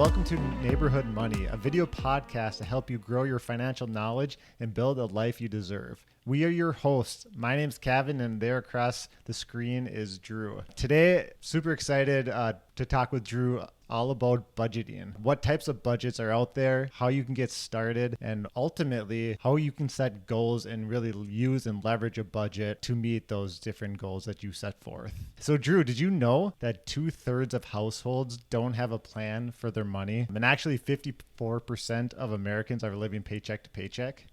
welcome to Neighborhood Money, a video podcast to help you grow your financial knowledge and build a life you deserve. We are your hosts. My name's Cavan, and there across the screen is Drew. Today, super excited to talk with Drew all about budgeting, what types of budgets are out there, how you can get started, and ultimately how you can set goals and really use and leverage a budget to meet those different goals that you set forth. So Drew, did you know that 2/3 of households don't have a plan for their money? And actually 54% of Americans are living paycheck to paycheck?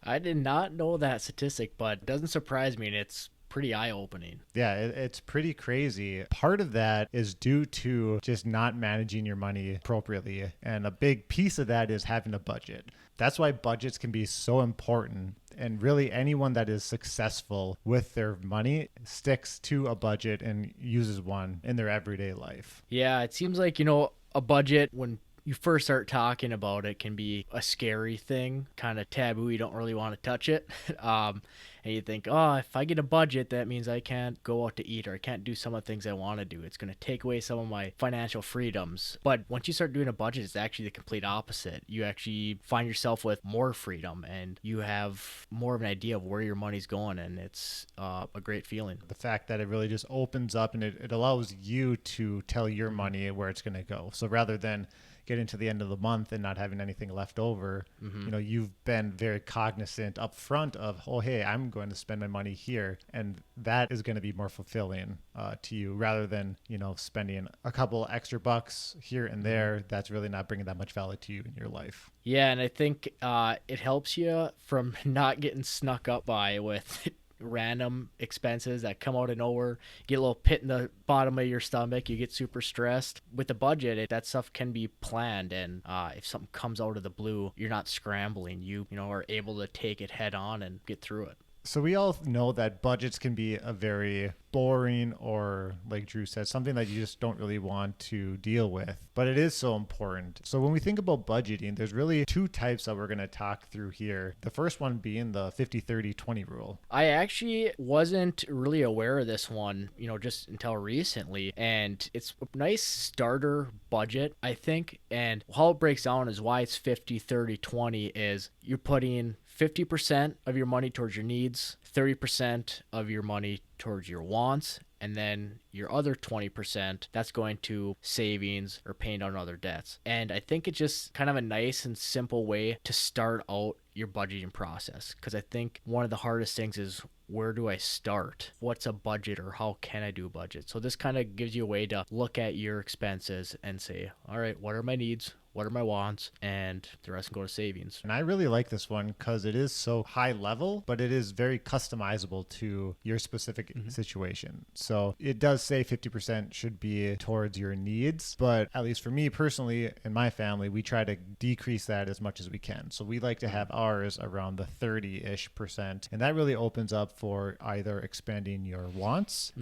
I did not know that statistic, but it doesn't surprise me, and it's pretty eye-opening. Yeah, it's pretty crazy. Part of that is due to just not managing your money appropriately. And a big piece of that is having a budget. That's why budgets can be so important. And really anyone that is successful with their money sticks to a budget and uses one in their everyday life. Yeah, it seems like, a budget, when you first start talking about it, can be a scary thing, kind of taboo. You don't really want to touch it. And you think, oh, if I get a budget, that means I can't go out to eat, or I can't do some of the things I want to do. It's going to take away some of my financial freedoms. But once you start doing a budget, it's actually the complete opposite. You actually find yourself with more freedom, and you have more of an idea of where your money's going, and it's a great feeling. The fact that it really just opens up and it allows you to tell your money where it's going to go. So rather than getting to the end of the month and not having anything left over, you've been very cognizant up front of, oh, hey, I'm going to spend my money here. And that is going to be more fulfilling to you rather than, spending a couple extra bucks here and there. That's really not bringing that much value to you in your life. Yeah, and I think it helps you from not getting snuck up by with random expenses that come out of nowhere. You get a little pit in the bottom of your stomach, you get super stressed. With the budget, that stuff can be planned, and if something comes out of the blue, you're not scrambling. You are able to take it head on and get through it. So we all know that budgets can be a very boring, or like Drew said, something that you just don't really want to deal with, but it is so important. So when we think about budgeting, there's really two types that we're going to talk through here. The first one being the 50-30-20 rule. I actually wasn't really aware of this one, just until recently, and it's a nice starter budget, I think. And how it breaks down is why it's 50-30-20 is you're putting 50% of your money towards your needs, 30% of your money towards your wants, and then your other 20%, that's going to savings or paying down other debts. And I think it's just kind of a nice and simple way to start out your budgeting process, because I think one of the hardest things is, where do I start? What's a budget, or how can I do a budget? So this kind of gives you a way to look at your expenses and say, all right, what are my needs? What are my wants? And the rest can go to savings. And I really like this one because it is so high level, but it is very customizable to your specific situation. So it does say 50% should be towards your needs, but at least for me personally and my family, we try to decrease that as much as we can. So we like to have ours around the 30-ish%. And that really opens up for either expanding your wants.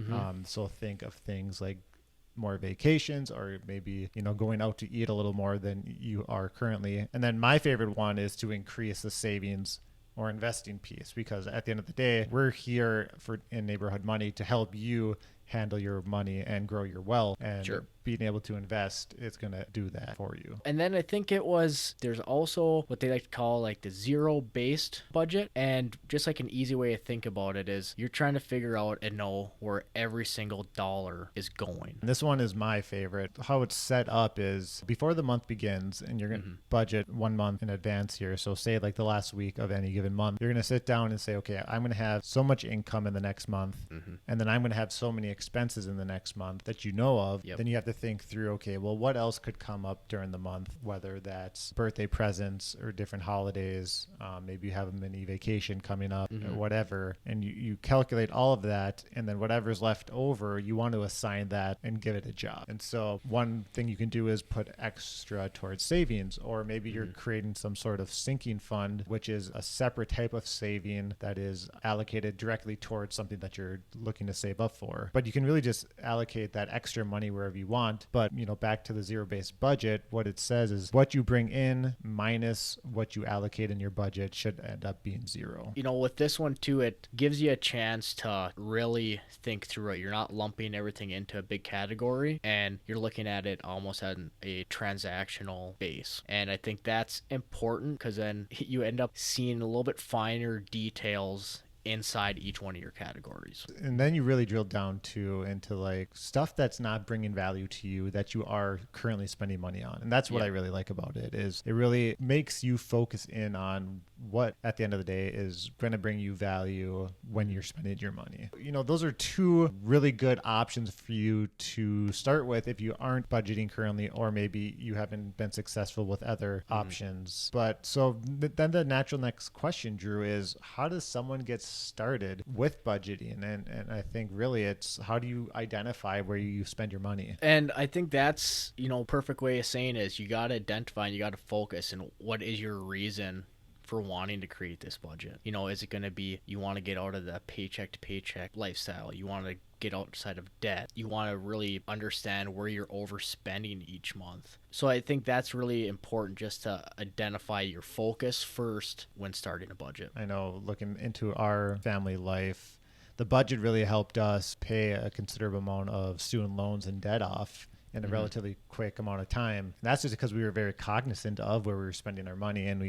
So think of things like more vacations, or maybe, going out to eat a little more than you are currently. And then my favorite one is to increase the savings or investing piece, because at the end of the day, we're here in Neighborhood Money to help you handle your money and grow your wealth, and being able to invest is going to do that for you. And then I think there's also what they like to call like the zero-based budget. And just like an easy way to think about it is you're trying to figure out and know where every single dollar is going. And this one is my favorite. How it's set up is before the month begins, and you're going to budget 1 month in advance here. So say like the last week of any given month, you're going to sit down and say, okay, I'm going to have so much income in the next month, and then I'm going to have so many expenses in the next month that you know of. Then you have to think through, okay, well, what else could come up during the month, whether that's birthday presents or different holidays, maybe you have a mini vacation coming up or whatever, and you calculate all of that, and then whatever's left over, you want to assign that and give it a job. And so one thing you can do is put extra towards savings, or maybe you're creating some sort of sinking fund, which is a separate type of saving that is allocated directly towards something that you're looking to save up for. But you can really just allocate that extra money wherever you want. want. But, back to the zero-based budget, what it says is what you bring in minus what you allocate in your budget should end up being zero. With this one too, it gives you a chance to really think through it. You're not lumping everything into a big category, and you're looking at it almost on a transactional base. And I think that's important because then you end up seeing a little bit finer details inside each one of your categories. And then you really drill down into like stuff that's not bringing value to you that you are currently spending money on. And that's what I really like about it, is it really makes you focus in on what at the end of the day is going to bring you value when you're spending your money. Those are two really good options for you to start with if you aren't budgeting currently, or maybe you haven't been successful with other options. But so then the natural next question, Drew, is how does someone get started with budgeting? And I think really it's how do you identify where you spend your money? And I think that's, perfect way of saying is you got to identify and you got to focus and what is your reason for wanting to create this budget. Is it going to be you want to get out of the paycheck to paycheck lifestyle? You want to get outside of debt. You want to really understand where you're overspending each month. So I think that's really important, just to identify your focus first when starting a budget. I know looking into our family life, the budget really helped us pay a considerable amount of student loans and debt off in a relatively quick amount of time. And that's just because we were very cognizant of where we were spending our money, and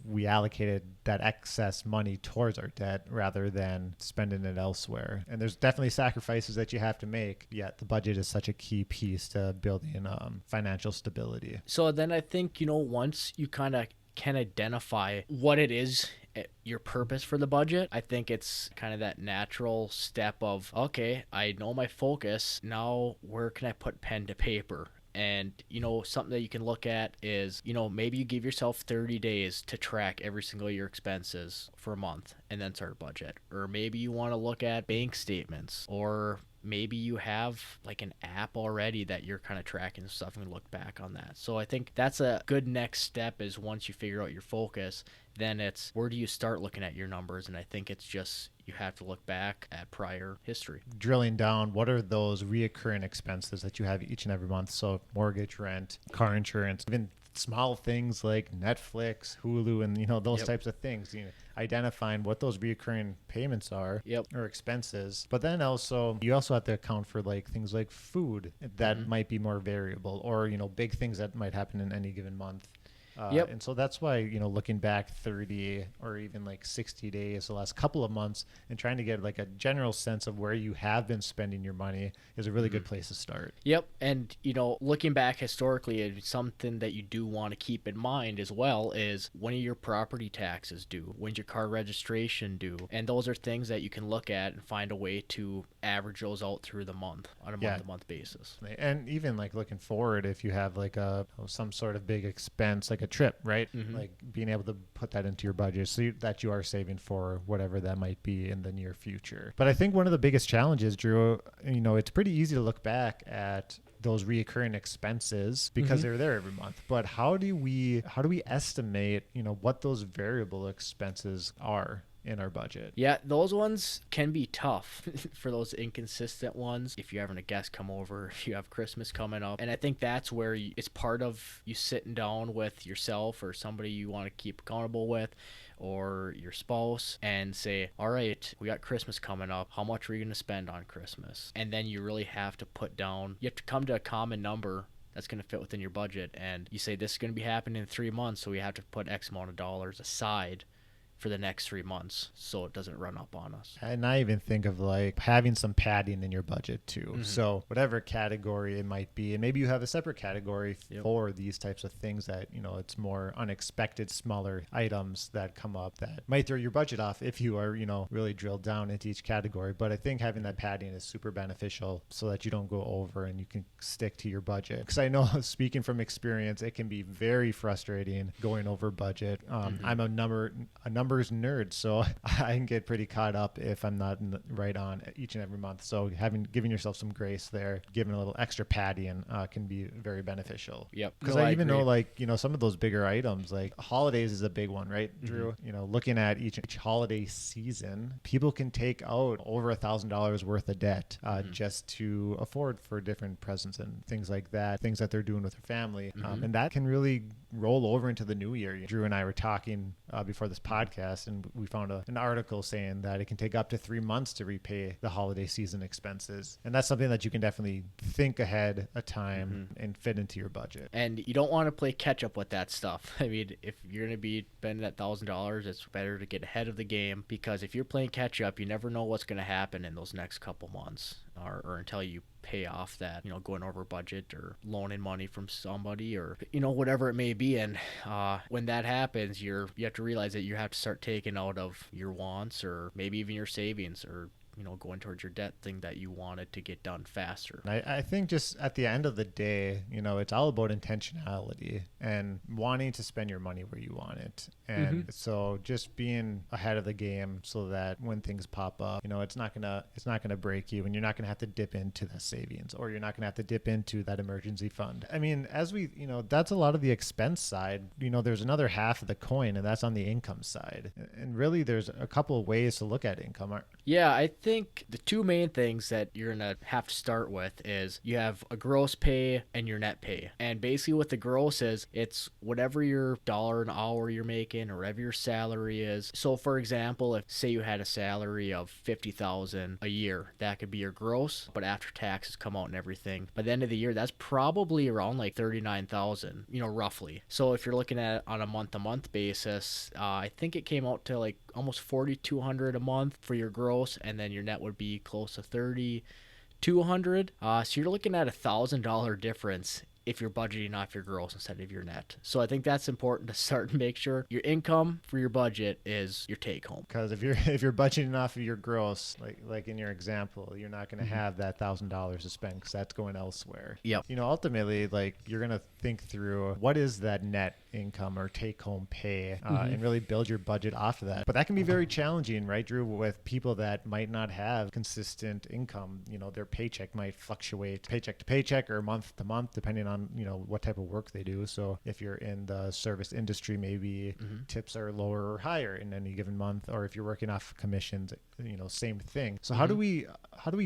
we allocated that excess money towards our debt rather than spending it elsewhere. And there's definitely sacrifices that you have to make, yet the budget is such a key piece to building financial stability. So then I think, once you kind of can identify what it is, your purpose for the budget, I think it's kind of that natural step of, okay, I know my focus. Now, where can I put pen to paper? And, something that you can look at is, maybe you give yourself 30 days to track every single of your expenses for a month and then start a budget. Or maybe you want to look at bank statements, or maybe you have like an app already that you're kind of tracking stuff and look back on that. So I think that's a good next step, is once you figure out your focus, then it's where do you start looking at your numbers? And I think it's just you have to look back at prior history. Drilling down, what are those reoccurring expenses that you have each and every month? So mortgage, rent, car insurance, even small things like Netflix, Hulu, and those types of things. Identifying what those reoccurring payments are or expenses. But then also you also have to account for like things like food that might be more variable, or big things that might happen in any given month. And so that's why, looking back 30 or even like 60 days, the last couple of months, and trying to get like a general sense of where you have been spending your money is a really good place to start. Yep. And, looking back historically, something that you do want to keep in mind as well is when are your property taxes due? When's your car registration due? And those are things that you can look at and find a way to average those out through the month on a month-to-month basis. And even like looking forward, if you have like some sort of big expense, like a trip, right? Like being able to put that into your budget so that you are saving for whatever that might be in the near future. But I think one of the biggest challenges, Drew, it's pretty easy to look back at those reoccurring expenses because they're there every month. But how do we estimate, what those variable expenses are in our budget? Yeah, those ones can be tough for those inconsistent ones. If you're having a guest come over, if you have Christmas coming up. And I think that's where it's part of you sitting down with yourself or somebody you want to keep accountable with, or your spouse, and say, all right, we got Christmas coming up. How much are we going to spend on Christmas? And then you really have to you have to come to a common number that's going to fit within your budget. And you say, this is going to be happening in 3 months, so we have to put X amount of dollars aside for the next 3 months so it doesn't run up on us. And I even think of like having some padding in your budget too. So whatever category it might be, and maybe you have a separate category for these types of things that, it's more unexpected, smaller items that come up that might throw your budget off if you are, really drilled down into each category. But I think having that padding is super beneficial so that you don't go over and you can stick to your budget. Because I know, speaking from experience, it can be very frustrating going over budget. I'm a number numbers nerd, so I can get pretty caught up if I'm not right on each and every month. So giving yourself some grace there, giving a little extra padding can be very beneficial. Yep. Because No, I I even agree. know, like, some of those bigger items, like holidays is a big one, right, Drew? Looking at each holiday season, people can take out over $1,000 worth of debt just to afford for different presents and things like that, things that they're doing with their family. And that can really roll over into the new year. Drew and I were talking before this podcast, and we found an article saying that it can take up to 3 months to repay the holiday season expenses. And that's something that you can definitely think ahead of time and fit into your budget. And you don't want to play catch up with that stuff. I mean, if you're going to be spending that $1,000, it's better to get ahead of the game, because if you're playing catch up, you never know what's going to happen in those next couple months, or until you pay off that, going over budget or loaning money from somebody, or, whatever it may be. And when that happens, you have to realize that you have to start taking out of your wants, or maybe even your savings, or going towards your debt thing that you wanted to get done faster. I think just at the end of the day, it's all about intentionality and wanting to spend your money where you want it. And so just being ahead of the game so that when things pop up, it's not gonna break you, and you're not gonna have to dip into that savings, or you're not gonna have to dip into that emergency fund. I mean, as we, that's a lot of the expense side. There's another half of the coin, and that's on the income side. And really, there's a couple of ways to look at income. Yeah, I think the two main things that you're going to have to start with is you have a gross pay and your net pay. And basically what the gross is, it's whatever your dollar an hour you're making, or whatever your salary is. So for example, if say you had a salary of $50,000 a year, that could be your gross, but after taxes come out and everything, by the end of the year, that's probably around like $39,000, roughly. So if you're looking at it on a month-to-month basis, I think it came out to like almost $4,200 a month for your gross, and then your net would be close to $3,200. So you're looking at $1,000 difference if you're budgeting off your gross instead of your net. So I think that's important to start and make sure your income for your budget is your take home. Because if you're budgeting off of your gross, like in your example, you're not going to have that $1,000 to spend, because that's going elsewhere. Yep. Ultimately, like, you're going to think through what is that net income or take home pay, and really build your budget off of that. But that can be very challenging, right, Drew, with people that might not have consistent income. Their paycheck might fluctuate paycheck to paycheck or month to month, depending on what type of work they do. So if you're in the service industry, maybe tips are lower or higher in any given month, or if you're working off commissions, same thing. So how do we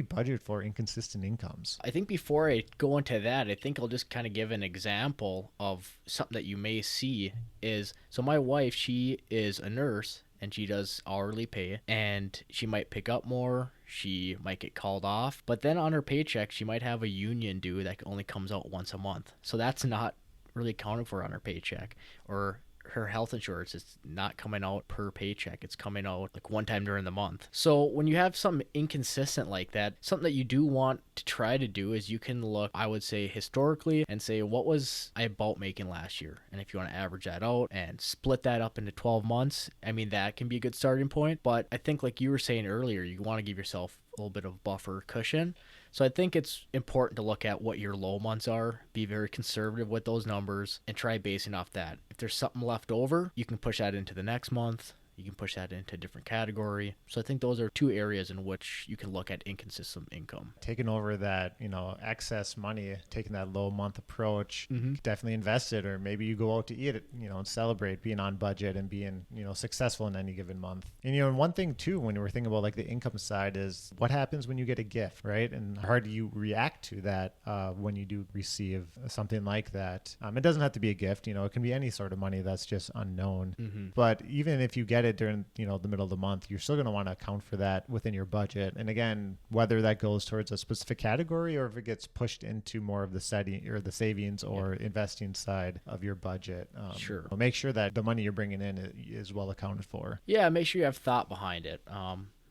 budget for inconsistent incomes? I think before I go into that, I think I'll just kind of give an example of something that you may see is, so my wife, she is a nurse, and she does hourly pay, and she might pick up more, she might get called off, but then on her paycheck she might have a union due that only comes out once a month, so that's not really accounted for on her paycheck. Or her health insurance is not coming out per paycheck, it's coming out like one time during the month. So when you have something inconsistent like that, something that you do want to try to do is you can look, I would say, historically, and say, what was I about making last year? And if you want to average that out and split that up into 12 months, I mean, that can be a good starting point. But I think, like you were saying earlier, you want to give yourself a little bit of buffer cushion. So I think it's important to look at what your low months are, be very conservative with those numbers, and try basing off that. If there's something left over, you can push that into the next month. You can push that into a different category. So I think those are two areas in which you can look at inconsistent income. Taking over that, excess money, taking that low month approach, definitely invest it, or maybe you go out to eat it, and celebrate being on budget and being, successful in any given month. And, and one thing too, when we're thinking about like the income side, is what happens when you get a gift, right? And how do you react to that when you do receive something like that? It doesn't have to be a gift, it can be any sort of money that's just unknown. But even if you get it during the middle of the month, you're still going to want to account for that within your budget. And again, whether that goes towards a specific category or if it gets pushed into more of the setting or the savings or investing side of your budget, Sure. Make sure that the money you're bringing in is well accounted for. Yeah, make sure you have thought behind it.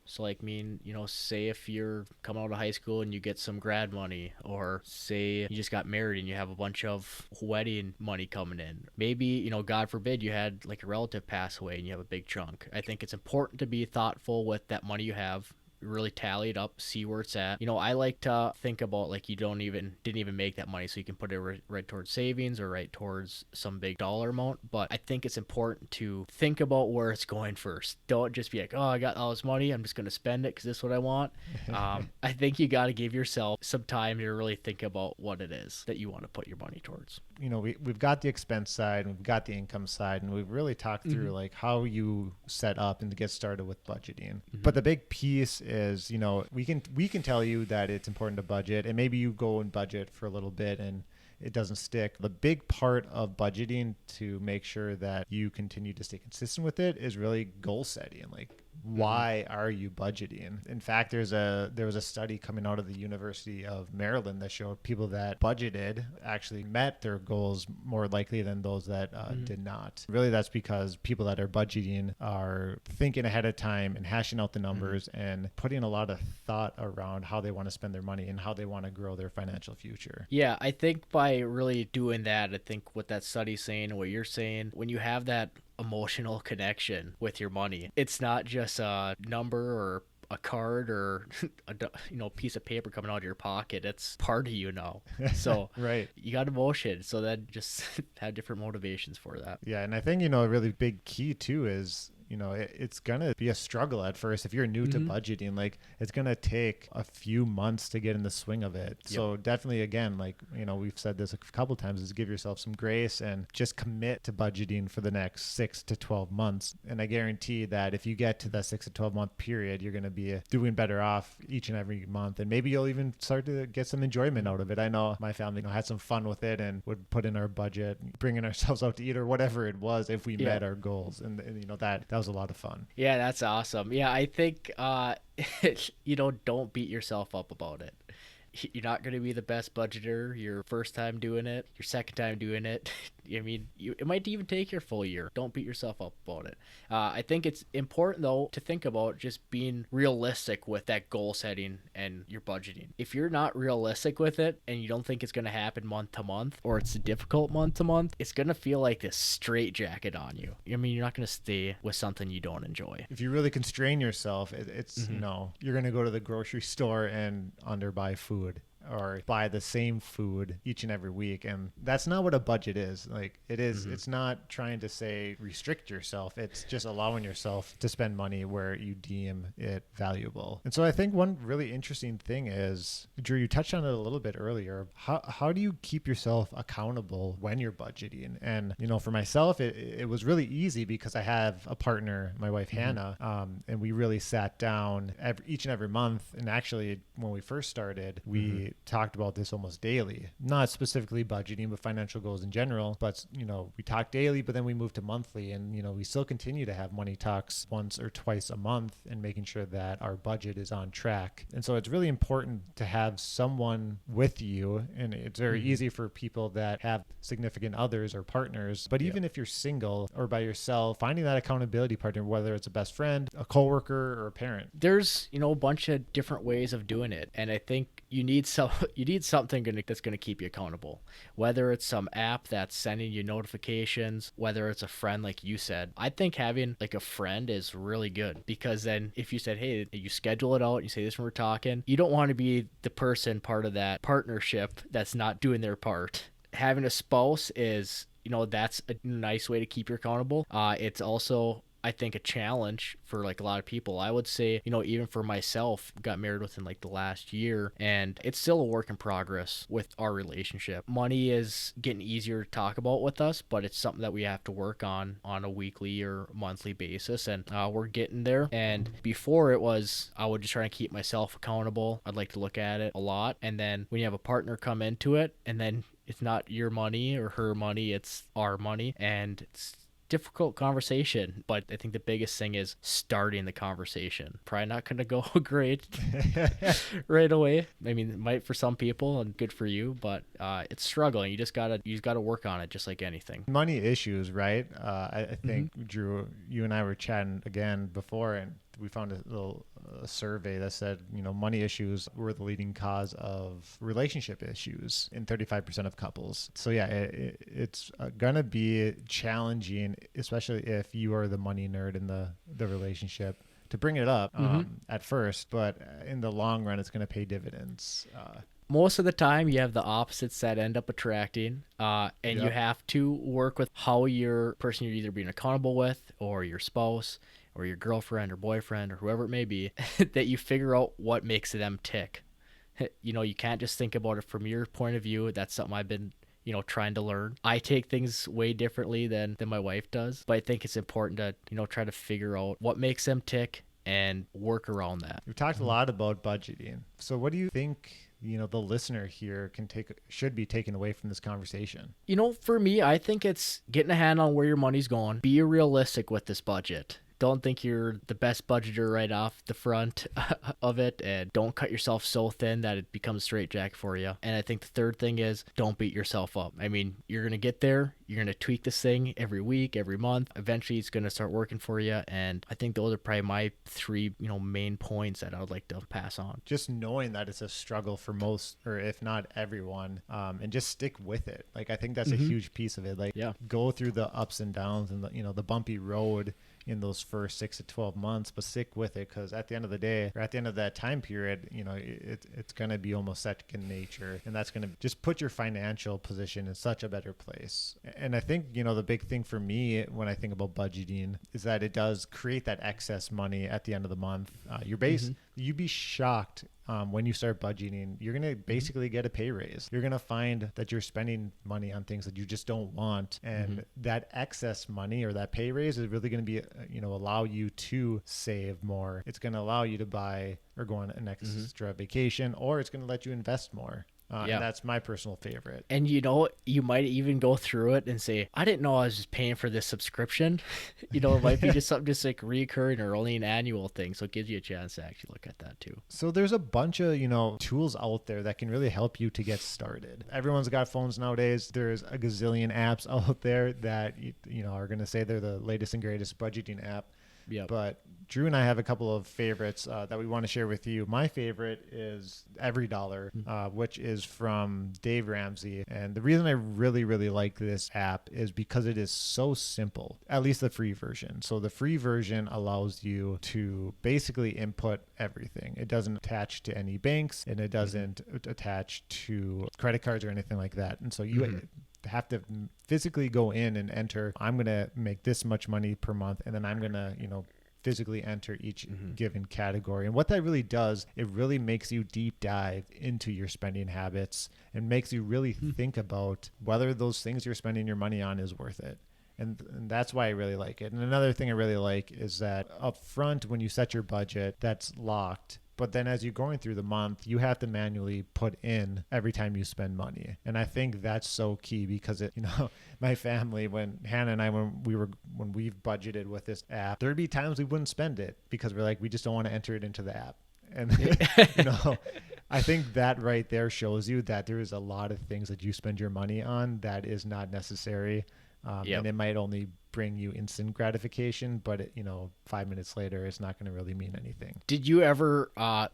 So like say if you're coming out of high school and you get some grad money, or say you just got married and you have a bunch of wedding money coming in. Maybe, God forbid, you had like a relative pass away and you have a big chunk. I think it's important to be thoughtful with that money you have really tally it up, see where it's at. I like to think about like you didn't even make that money, so you can put it right towards savings or right towards some big dollar amount. But I think it's important to think about where it's going first. Don't just be like, oh, I got all this money, I'm just going to spend it because this is what I want. I think you got to give yourself some time to really think about what it is that you want to put your money towards. We've got the expense side and we've got the income side, and we've really talked through like how you set up and to get started with budgeting. But the big piece is, we can tell you that it's important to budget, and maybe you go and budget for a little bit and it doesn't stick. The big part of budgeting to make sure that you continue to stay consistent with it is really goal setting. Like, why are you budgeting? In fact, there was a study coming out of the University of Maryland that showed people that budgeted actually met their goals more likely than those that did not. Really, that's because people that are budgeting are thinking ahead of time and hashing out the numbers and putting a lot of thought around how they want to spend their money and how they want to grow their financial future. Yeah, I think by really doing that, I think what that study's saying and what you're saying, when you have that emotional connection with your money, it's not just a number or a card or a piece of paper coming out of your pocket. It's part of you now. So right, you got emotion, so then just have different motivations for that. Yeah, and I think a really big key too is it's gonna be a struggle at first if you're new to budgeting. Like, it's gonna take a few months to get in the swing of it. So definitely, again, like we've said this a couple times, is give yourself some grace and just commit to budgeting for the next 6 to 12 months. And I guarantee that if you get to that 6 to 12 month period, you're gonna be doing better off each and every month, and maybe you'll even start to get some enjoyment out of it. I know my family had some fun with it and would put in our budget, bringing ourselves out to eat or whatever it was if we met our goals, and that was a lot of fun. Yeah, that's awesome. Yeah, I think don't beat yourself up about it. You're not going to be the best budgeter your first time doing it, your second time doing it. I mean, it might even take your full year. Don't beat yourself up about it. I think it's important, though, to think about just being realistic with that goal setting and your budgeting. If you're not realistic with it and you don't think it's going to happen month to month, or it's a difficult month to month, it's going to feel like this straitjacket on you. I mean, you're not going to stay with something you don't enjoy. If you really constrain yourself, it's you're going to go to the grocery store and underbuy food, or buy the same food each and every week. And that's not what a budget is. Like, it is, it's not trying to say restrict yourself. It's just allowing yourself to spend money where you deem it valuable. And so I think one really interesting thing is, Drew, you touched on it a little bit earlier. How do you keep yourself accountable when you're budgeting? And, for myself, it was really easy because I have a partner, my wife, Hannah, and we really sat down each and every month. And actually, when we first started, we talked about this almost daily, not specifically budgeting, but financial goals in general. But, we talk daily, but then we moved to monthly, and, we still continue to have money talks once or twice a month and making sure that our budget is on track. And so it's really important to have someone with you. And it's very easy for people that have significant others or partners, but even if you're single or by yourself, finding that accountability partner, whether it's a best friend, a coworker, or a parent. There's, a bunch of different ways of doing it. And I think you need something that's going to keep you accountable, whether it's some app that's sending you notifications, whether it's a friend, like you said. I think having like a friend is really good, because then if you said, hey, you schedule it out, you say this when we're talking, you don't want to be the person part of that partnership that's not doing their part. Having a spouse is, that's a nice way to keep you accountable. It's also, I think, a challenge for like a lot of people. I would say, even for myself, got married within like the last year, and it's still a work in progress with our relationship. Money is getting easier to talk about with us, but it's something that we have to work on a weekly or monthly basis, and we're getting there. And before, it was, I would just try to keep myself accountable. I'd like to look at it a lot, and then when you have a partner come into it, and then it's not your money or her money, it's our money, and it's difficult conversation. But I think the biggest thing is starting the conversation. Probably not going to go great right away. I mean, it might for some people, and good for you, but it's struggling. You just gotta work on it, just like anything. Money issues, right? I think Drew, you and I were chatting again before, and we found a little survey that said, money issues were the leading cause of relationship issues in 35% of couples. So yeah, it's gonna be challenging, especially if you are the money nerd in the relationship, to bring it up Mm-hmm. at first, but in the long run, it's going to pay dividends. Most of the time you have the opposites that end up attracting, and you Yep. have to work with how your person you're either being accountable with, or your spouse, or your girlfriend or boyfriend, or whoever it may be, that you figure out what makes them tick. You can't just think about it from your point of view. That's something I've been trying to learn. I take things way differently than my wife does, but I think it's important to try to figure out what makes them tick and work around that. We've talked a lot about budgeting. So what do you think, the listener here should be taken away from this conversation? For me, I think it's getting a handle on where your money's going. Be realistic with this budget. Don't think you're the best budgeter right off the front of it, and don't cut yourself so thin that it becomes straitjacket for you. And I think the third thing is don't beat yourself up. I mean, you're going to get there. You're going to tweak this thing every week, every month. Eventually, it's going to start working for you. And I think those are probably my three, main points that I would like to pass on. Just knowing that it's a struggle for most, or if not everyone, and just stick with it. Like, I think that's a huge piece of it. Like, go through the ups and downs and the bumpy road in those first 6 to 12 months, but stick with it, because at the end of the day, or at the end of that time period, it's going to be almost second nature, and that's going to just put your financial position in such a better place. And I think, the big thing for me when I think about budgeting is that it does create that excess money at the end of the month. You'd be shocked when you start budgeting. You're going to basically get a pay raise. You're going to find that you're spending money on things that you just don't want. And that excess money or that pay raise is really going to be, allow you to save more. It's going to allow you to buy or go on an extra vacation, or it's going to let you invest more. And that's my personal favorite. And you might even go through it and say, I didn't know I was just paying for this subscription. It might be just something just like recurring or only an annual thing. So it gives you a chance to actually look at that too. So there's a bunch of, tools out there that can really help you to get started. Everyone's got phones nowadays. There's a gazillion apps out there that, are going to say they're the latest and greatest budgeting app. Yeah. But Drew and I have a couple of favorites that we want to share with you. My favorite is Every Dollar, which is from Dave Ramsey. And the reason I really, really like this app is because it is so simple, at least the free version. So the free version allows you to basically input everything. It doesn't attach to any banks, and it doesn't attach to credit cards or anything like that. And so you have to physically go in and enter, I'm going to make this much money per month, and then I'm going to, physically enter each given category. And what that really does, it really makes you deep dive into your spending habits and makes you really think about whether those things you're spending your money on is worth it. And that's why I really like it. And another thing I really like is that up front, when you set your budget, that's locked. But then as you're going through the month, you have to manually put in every time you spend money. And I think that's so key, because my family, when Hannah and I, when we've budgeted with this app, there'd be times we wouldn't spend it because we're like, we just don't want to enter it into the app. And, I think that right there shows you that there is a lot of things that you spend your money on that is not necessary. And it might only bring you instant gratification, but 5 minutes later, it's not going to really mean anything. Did you ever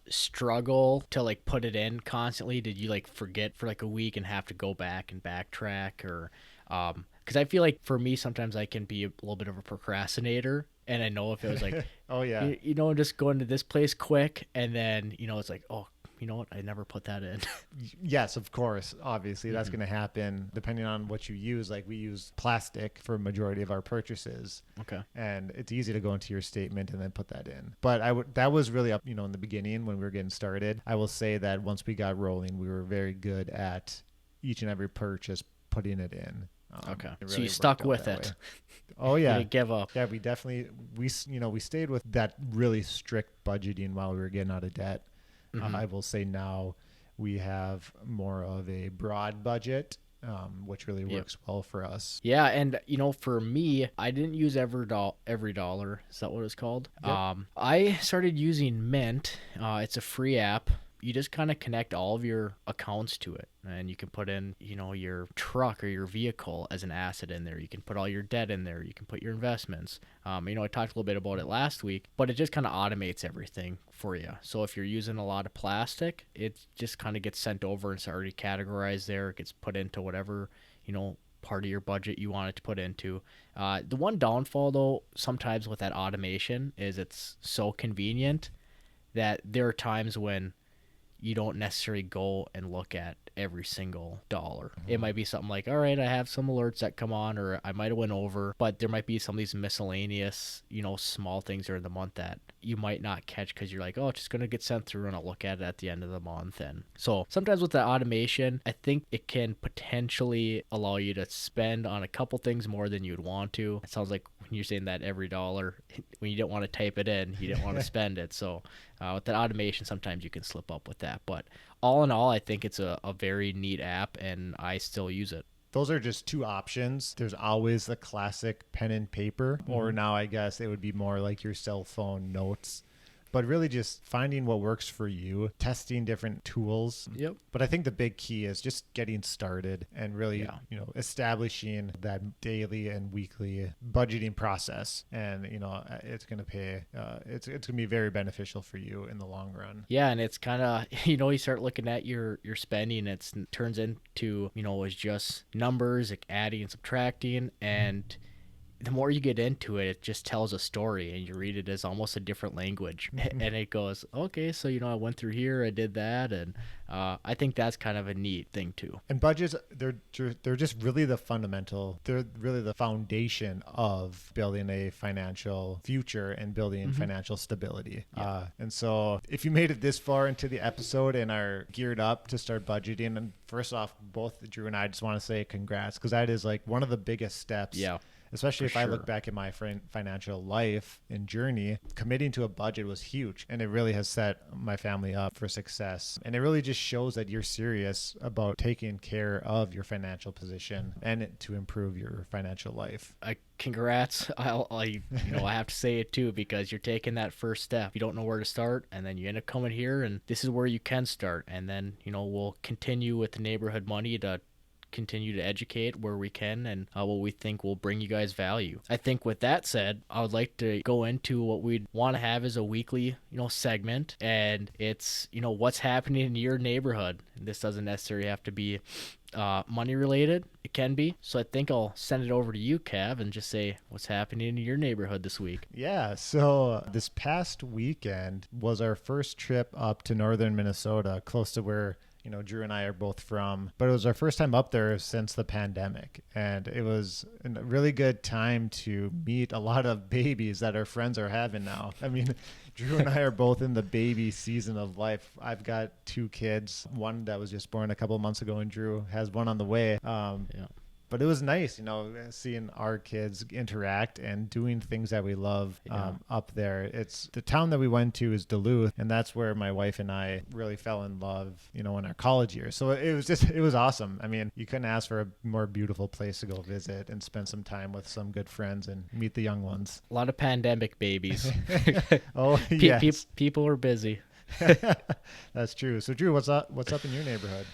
struggle to put it in constantly? Did you forget for a week and have to go back and backtrack, or because I feel like for me sometimes I can be a little bit of a procrastinator, and I know if it was oh yeah, just going to this place quick, and then it's like, oh, you know what? I never put that in. Yes, of course. Obviously, that's going to happen depending on what you use. Like, we use plastic for a majority of our purchases. Okay. And it's easy to go into your statement and then put that in. But that was really up, in the beginning when we were getting started. I will say that once we got rolling, we were very good at each and every purchase putting it in. Okay. Really so you stuck with it. Way. Oh yeah. You didn't give up. Yeah, we definitely, we stayed with that really strict budgeting while we were getting out of debt. I will say now we have more of a broad budget, which really works well for us. Yeah, and for me, I didn't use Every Dollar. Is that what it's called? Yep. I started using Mint. It's a free app. You just kind of connect all of your accounts to it, and you can put in, your truck or your vehicle as an asset in there. You can put all your debt in there. You can put your investments. I talked a little bit about it last week, but it just kind of automates everything for you. So if you're using a lot of plastic, it just kind of gets sent over and it's already categorized there. It gets put into whatever, part of your budget you wanted to put into. The one downfall, though, sometimes with that automation is it's so convenient that there are times when you don't necessarily go and look at every single dollar. It might be something like, all right, I have some alerts that come on, or I might have went over, but there might be some of these miscellaneous, small things during the month that you might not catch because you're like, oh, it's just going to get sent through and I'll look at it at the end of the month. And so sometimes with the automation, I think it can potentially allow you to spend on a couple things more than you'd want to. It sounds like when you're saying that every dollar, when you don't want to type it in, you didn't want to spend it. So with that automation, sometimes you can slip up with that. But all in all, I think it's a very neat app, and I still use it. Those are just two options. There's always the classic pen and paper, or now I guess it would be more like your cell phone notes. But really just finding what works for you, testing different tools. Yep. But I think the big key is just getting started and really, establishing that daily and weekly budgeting process. And, it's going to pay, it's going to be very beneficial for you in the long run. Yeah. And it's kind of, you start looking at your spending, it turns into, it's just numbers, like adding and subtracting. And the more you get into it, it just tells a story, and you read it as almost a different language. And it goes, okay, so, I went through here, I did that. And I think that's kind of a neat thing too. And budgets, they're just really the fundamental, they're really the foundation of building a financial future and building financial stability. Yeah. And so if you made it this far into the episode and are geared up to start budgeting, and first off, both Drew and I just want to say congrats, because that is like one of the biggest steps. Yeah. Especially if I look back at my financial life and journey, committing to a budget was huge. And it really has set my family up for success. And it really just shows that you're serious about taking care of your financial position and to improve your financial life. Congrats. I have to say it too, because you're taking that first step. You don't know where to start, and then you end up coming here, and this is where you can start. And then, we'll continue with the neighborhood money to continue to educate where we can, and what we think will bring you guys value. I think with that said, I would like to go into what we'd want to have as a weekly, segment, and it's, what's happening in your neighborhood. This doesn't necessarily have to be money related. It can be. So I think I'll send it over to you, Cav, and just say what's happening in your neighborhood this week. Yeah. So this past weekend was our first trip up to northern Minnesota, close to where Drew and I are both from, but it was our first time up there since the pandemic. And it was a really good time to meet a lot of babies that our friends are having now. I mean, Drew and I are both in the baby season of life. I've got 2 kids, one that was just born a couple of months ago, and Drew has one on the way. But it was nice, seeing our kids interact and doing things that we love up there. It's the town that we went to is Duluth, and that's where my wife and I really fell in love, in our college years. So it was awesome. I mean, you couldn't ask for a more beautiful place to go visit and spend some time with some good friends and meet the young ones. A lot of pandemic babies. Oh, yes. People are busy. That's true. So Drew, what's up in your neighborhood?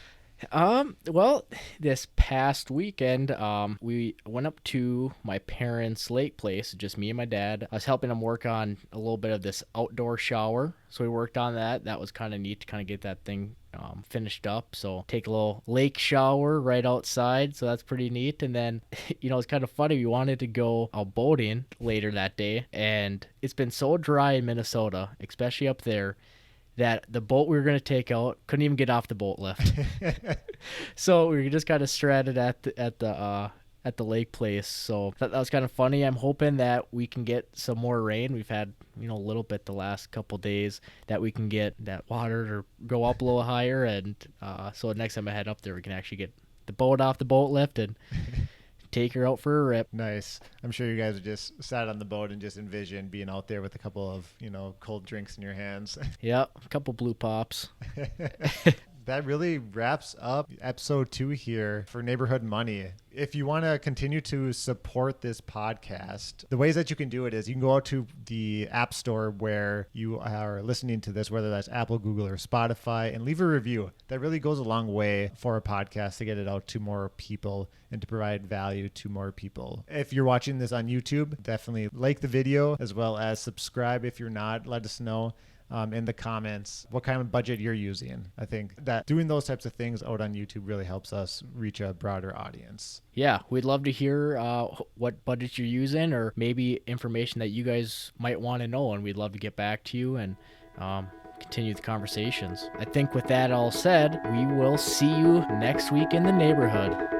Well, this past weekend, we went up to my parents' lake place, just me and my dad. I was helping them work on a little bit of this outdoor shower. So we worked on that. That was kind of neat to kind of get that thing finished up. So take a little lake shower right outside. So that's pretty neat. And then, it's kind of funny. We wanted to go out boating later that day, and it's been so dry in Minnesota, especially up there, that the boat we were going to take out couldn't even get off the boat lift. So we just kind of stranded at the lake place. So that was kind of funny. I'm hoping that we can get some more rain. We've had, a little bit the last couple days, that we can get that water to go up a little higher. And so next time I head up there, we can actually get the boat off the boat lift and take her out for a rip. Nice. I'm sure you guys are just sat on the boat and just envision being out there with a couple of, cold drinks in your hands. Yep. A couple blue pops. That really wraps up episode 2 here for Neighborhood Money. If you want to continue to support this podcast, the ways that you can do it is you can go out to the app store where you are listening to this, whether that's Apple, Google, or Spotify, and leave a review. That really goes a long way for a podcast to get it out to more people and to provide value to more people. If you're watching this on YouTube, definitely like the video as well as subscribe if you're not. Let us know. in the comments what kind of budget you're using. I think that doing those types of things out on YouTube really helps us reach a broader audience. Yeah, we'd love to hear what budget you're using, or maybe information that you guys might want to know, and we'd love to get back to you and continue the conversations. I think with that all said, we will see you next week in the neighborhood.